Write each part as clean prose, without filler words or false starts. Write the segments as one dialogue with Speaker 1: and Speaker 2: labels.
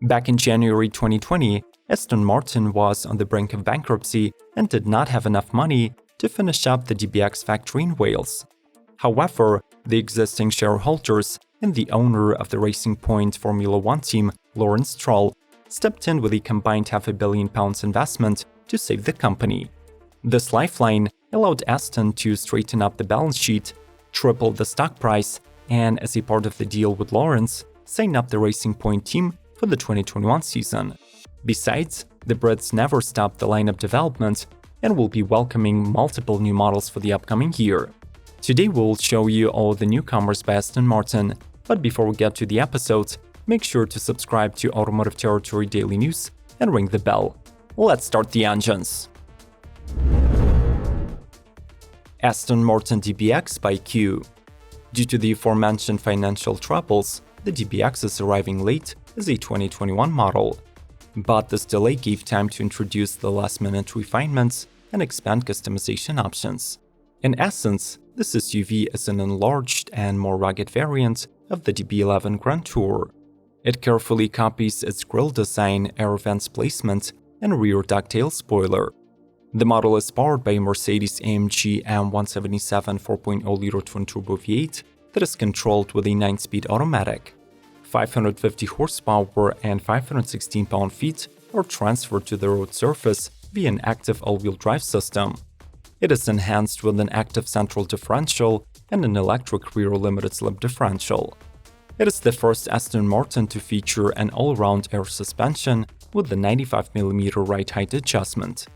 Speaker 1: Back in January 2020, Aston Martin was on the brink of bankruptcy and did not have enough money to finish up the DBX factory in Wales. However, the existing shareholders and the owner of the Racing Point Formula One team, Stroll, stepped in with a combined £500 million investment to save the company. This lifeline allowed Aston to straighten up the balance sheet, triple the stock price, and as a part of the deal with Lawrence, sign up the Racing Point team for the 2021 season. Besides, the Brits never stopped the lineup development and will be welcoming multiple new models for the upcoming year. Today we'll show you all the newcomers by Aston Martin, but before we get to the episode, make sure to subscribe to Automotive Territory Daily News and ring the bell. Let's start the engines. Aston Martin DBX by Q. Due to the aforementioned financial troubles, the DBX is arriving late as a 2021 model. But this delay gave time to introduce the last-minute refinements and expand customization options. In essence, this SUV is an enlarged and more rugged variant of the DB11 Grand Tour. It carefully copies its grille design, air vents placement, and rear ducktail spoiler. The model is powered by a Mercedes-AMG M177 4.0-liter twin-turbo V8 that is controlled with a 9-speed automatic. 550 horsepower and 516 pound-feet are transferred to the road surface via an active all-wheel drive system. It is enhanced with an active central differential and an electric rear limited-slip differential. It is the first Aston Martin to feature an all-round air suspension with the 95mm ride height adjustment.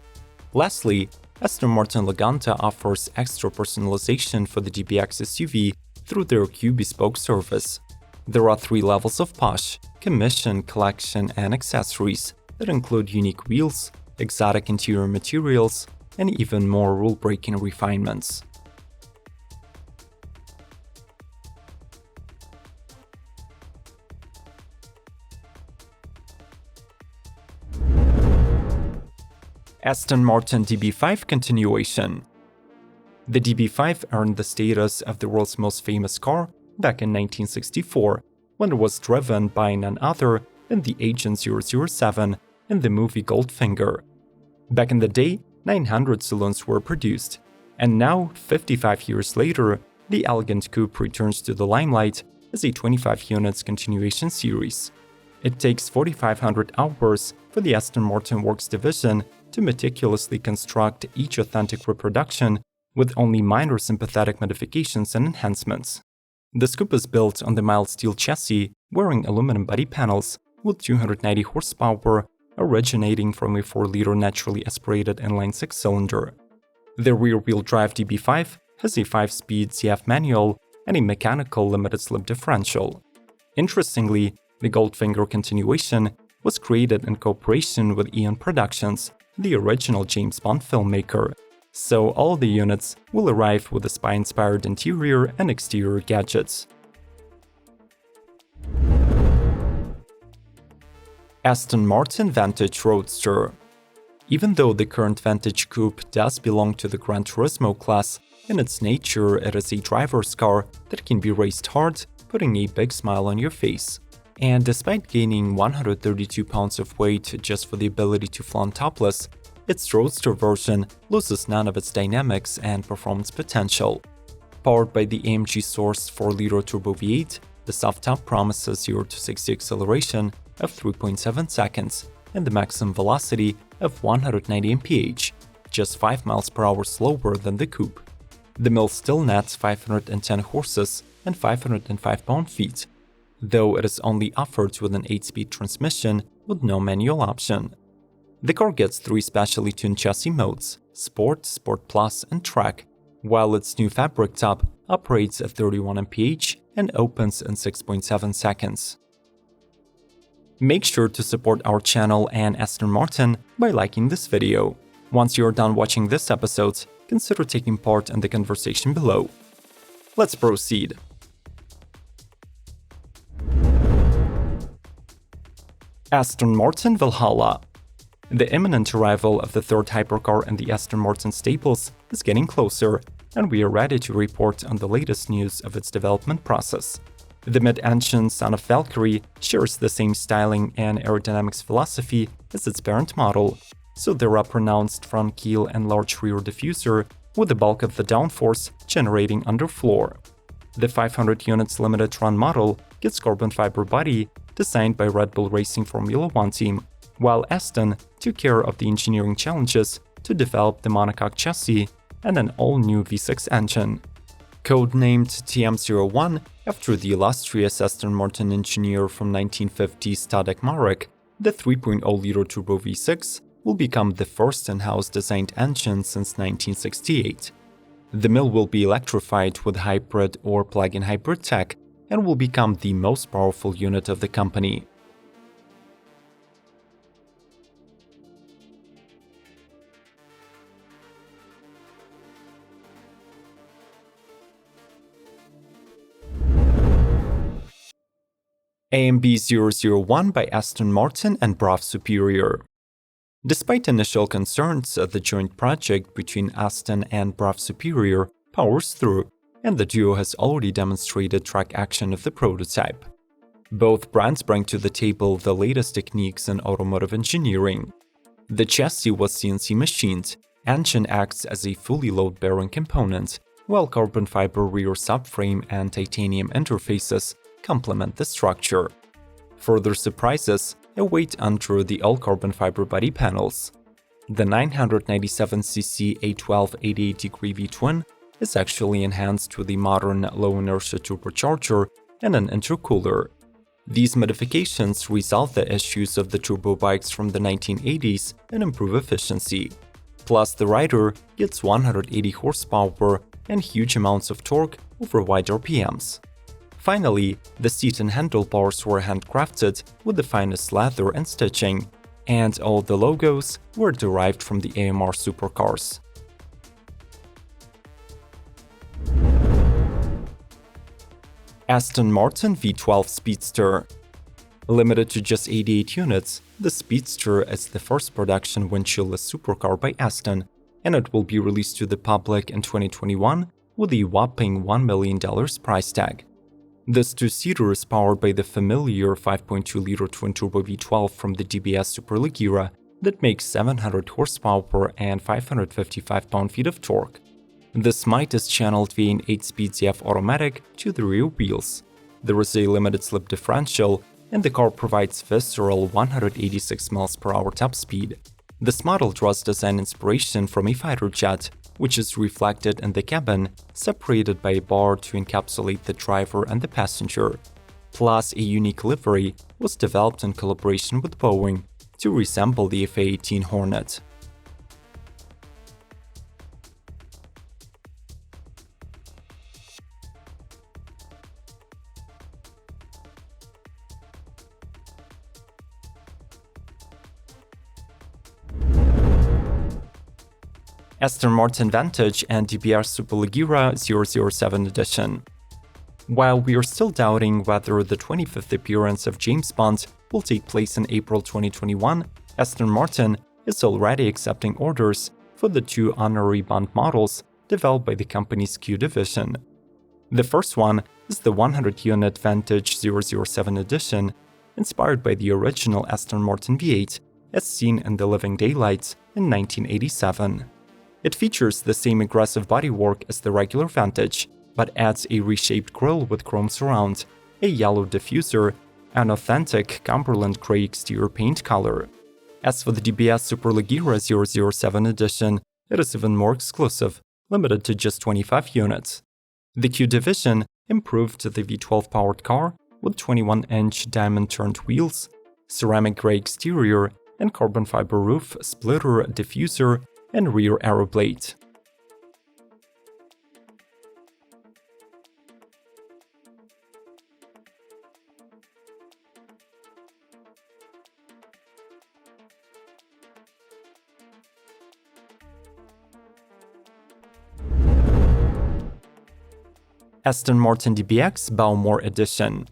Speaker 1: Lastly, Aston Martin Leganta offers extra personalization for the DBX SUV through their Q Bespoke service. There are 3 levels of posh, commission, collection, and accessories that include unique wheels, exotic interior materials, and even more rule-breaking refinements. Aston Martin DB5 continuation. The DB5 earned the status of the world's most famous car back in 1964, when it was driven by none other than the Agent 007 in the movie Goldfinger. Back in the day, 900 saloons were produced, and now, 55 years later, the elegant coupe returns to the limelight as a 25 units continuation series. It takes 4,500 hours for the Aston Martin Works division to meticulously construct each authentic reproduction with only minor sympathetic modifications and enhancements. This coupe is built on the mild steel chassis, wearing aluminum body panels with 290 horsepower, originating from a 4-liter naturally aspirated inline 6-cylinder. The rear-wheel drive DB5 has a 5-speed ZF manual and a mechanical limited-slip differential. Interestingly, the Goldfinger continuation was created in cooperation with Eon Productions, the original James Bond filmmaker, so all the units will arrive with a spy-inspired interior and exterior gadgets. Aston Martin Vantage Roadster. Even though the current Vantage Coupe does belong to the Gran Turismo class, in its nature it is a driver's car that can be raced hard, putting a big smile on your face. And despite gaining 132 pounds of weight just for the ability to flaunt topless, its roadster version loses none of its dynamics and performance potential. Powered by the AMG-sourced 4-liter turbo V8, the soft top promises 0-60 acceleration of 3.7 seconds and the maximum velocity of 190 mph, just 5 miles per hour slower than the coupe. The mill still nets 510 horses and 505 pound-feet, though it is only offered with an 8-speed transmission with no manual option. The car gets 3 specially tuned chassis modes, Sport, Sport Plus, and Track, while its new fabric top operates at 31 mph and opens in 6.7 seconds. Make sure to support our channel and Aston Martin by liking this video. Once you're done watching this episode, consider taking part in the conversation below. Let's proceed. Aston Martin Valhalla. The imminent arrival of the third hypercar in the Aston Martin stables is getting closer, and we are ready to report on the latest news of its development process. The mid-engine son of Valkyrie shares the same styling and aerodynamics philosophy as its parent model, so there are pronounced front keel and large rear diffuser, with the bulk of the downforce generating underfloor. The 500 units limited run model gets carbon fiber body designed by Red Bull Racing Formula One team, while Aston took care of the engineering challenges to develop the monocoque chassis and an all-new V6 engine. Codenamed TM01 after the illustrious Aston Martin engineer from 1950s Tadek Marek, the 3.0-liter turbo V6 will become the first in-house designed engine since 1968. The mill will be electrified with hybrid or plug-in hybrid tech and will become the most powerful unit of the company. AMB001 by Aston Martin and BRAV Superior. Despite initial concerns, the joint project between Aston and BRAV Superior powers through, and the duo has already demonstrated track action of the prototype. Both brands bring to the table the latest techniques in automotive engineering. The chassis was CNC machined, engine acts as a fully load-bearing component, while carbon fiber rear subframe and titanium interfaces complement the structure. Further surprises await under the all-carbon fiber body panels. The 997cc A12 88-degree V-twin is actually enhanced with a modern low-inertia turbocharger and an intercooler. These modifications resolve the issues of the turbo bikes from the 1980s and improve efficiency. Plus, the rider gets 180 horsepower and huge amounts of torque over wide RPMs. Finally, the seat and handlebars were handcrafted with the finest leather and stitching, and all the logos were derived from the AMR supercars. Aston Martin V12 Speedster. Limited to just 88 units, the Speedster is the first production windchillless supercar by Aston, and it will be released to the public in 2021 with a whopping $1 million price tag. This two-seater is powered by the familiar 5.2-liter twin-turbo V12 from the DBS Superleague era that makes 700 horsepower and 555 pound-feet of torque. This might is channeled via an 8-speed ZF automatic to the rear wheels. There is a limited slip differential, and the car provides visceral 186 mph top speed. This model draws design inspiration from a fighter jet, which is reflected in the cabin, separated by a bar to encapsulate the driver and the passenger. Plus, a unique livery was developed in collaboration with Boeing to resemble the FA-18 Hornet. Aston Martin Vantage and DBR Superleggera 007 edition. While we are still doubting whether the 25th appearance of James Bond will take place in April 2021, Aston Martin is already accepting orders for the two honorary Bond models developed by the company's Q division. The first one is the 100-unit Vantage 007 edition, inspired by the original Aston Martin V8 as seen in the living daylights in 1987. It features the same aggressive bodywork as the regular Vantage, but adds a reshaped grille with chrome surround, a yellow diffuser, an authentic Cumberland grey exterior paint color. As for the DBS Superleggera 007 edition, it is even more exclusive, limited to just 25 units. The Q division improved the V12 powered car with 21-inch diamond-turned wheels, ceramic grey exterior, and carbon fiber roof, splitter, diffuser, and rear aero blade. Aston Martin DBX Bowmore Edition.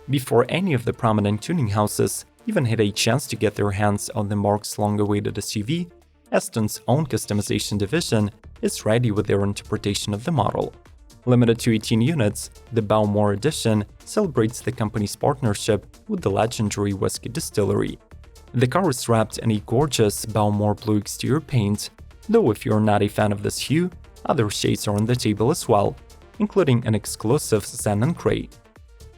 Speaker 1: Before any of the prominent tuning houses even had a chance to get their hands on the Marque's long-awaited SUV, Aston's own customization division is ready with their interpretation of the model. Limited to 18 units, the Bowmore Edition celebrates the company's partnership with the legendary whiskey distillery. The car is wrapped in a gorgeous Bowmore blue exterior paint, though if you're not a fan of this hue, other shades are on the table as well, including an exclusive xenon gray.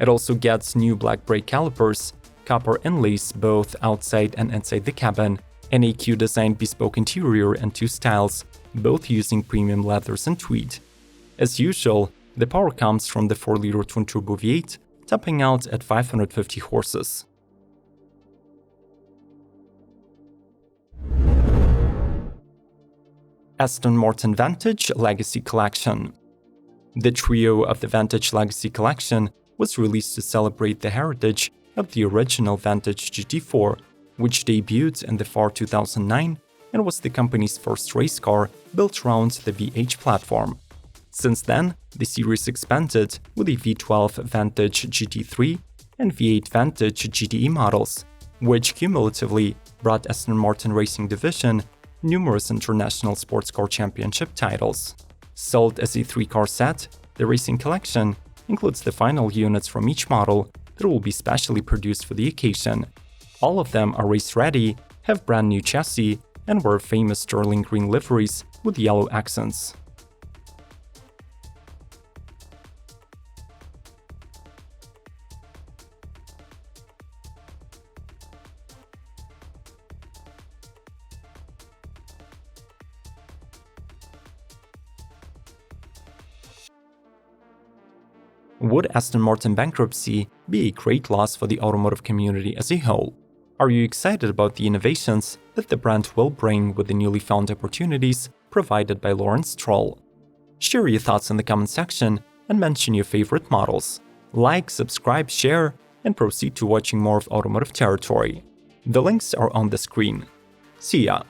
Speaker 1: It also gets new black brake calipers, copper inlays both outside and inside the cabin, an AQ-designed bespoke interior in 2 styles, both using premium leathers and tweed. As usual, the power comes from the 4-liter twin-turbo V8, topping out at 550 horses. Aston Martin Vantage Legacy Collection. The trio of the Vantage Legacy Collection was released to celebrate the heritage of the original Vantage GT4, which debuted in the FAR 2009 and was the company's first race car built around the V8 platform. Since then, the series expanded with the V12 Vantage GT3 and V8 Vantage GTE models, which cumulatively brought Aston Martin Racing Division numerous international sports car championship titles. Sold as a 3-car set, the Racing Collection includes the final units from each model that will be specially produced for the occasion. All of them are race-ready, have brand new chassis, and wear famous sterling green liveries with yellow accents. Would Aston Martin bankruptcy be a great loss for the automotive community as a whole? Are you excited about the innovations that the brand will bring with the newly found opportunities provided by Lawrence Stroll? Share your thoughts in the comment section and mention your favorite models. Like, subscribe, share, and proceed to watching more of Automotive Territory. The links are on the screen. See ya!